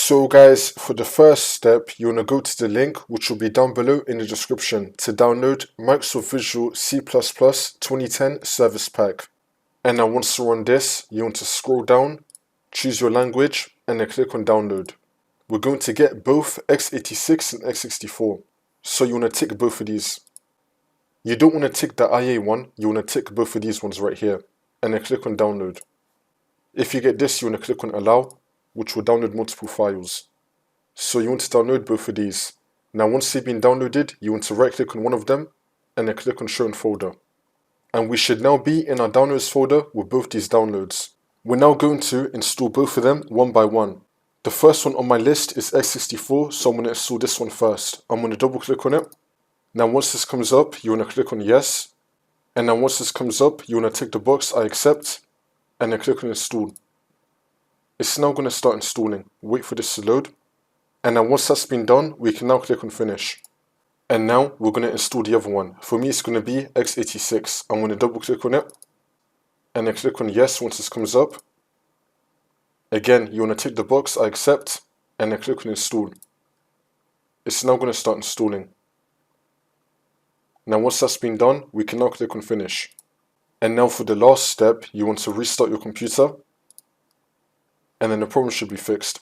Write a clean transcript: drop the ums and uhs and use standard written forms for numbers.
So guys, for the first step, you want to go to the link which will be down below in the description to download Microsoft Visual C++ 2010 Service Pack. And now once you're on this, you want to scroll down, choose your language, and then click on download. We're going to get both x86 and x64, so you want to tick both of these. You don't want to tick the IA one, you want to tick both of these ones right here, and then click on download. If you get this, you want to click on allow, which will download multiple files. So you want to download both of these. Now once they've been downloaded, you want to right click on one of them, and then click on show in folder. And we should now be in our downloads folder with both these downloads. We're now going to install both of them one by one. The first one on my list is x64, so I'm going to install this one first. I'm going to double click on it. Now once this comes up, you want to click on yes. And now once this comes up, you want to tick the box I accept, and then click on install. It's now going to start installing. Wait for this to load. And now once that's been done, we can now click on finish. And now we're going to install the other one. For me, it's going to be x86. I'm going to double click on it, and then click on yes once this comes up. Again, you want to tick the box I accept, and then click on install. It's now going to start installing. Now once that's been done, we can now click on finish. And now for the last step, you want to restart your computer, and then the problem should be fixed.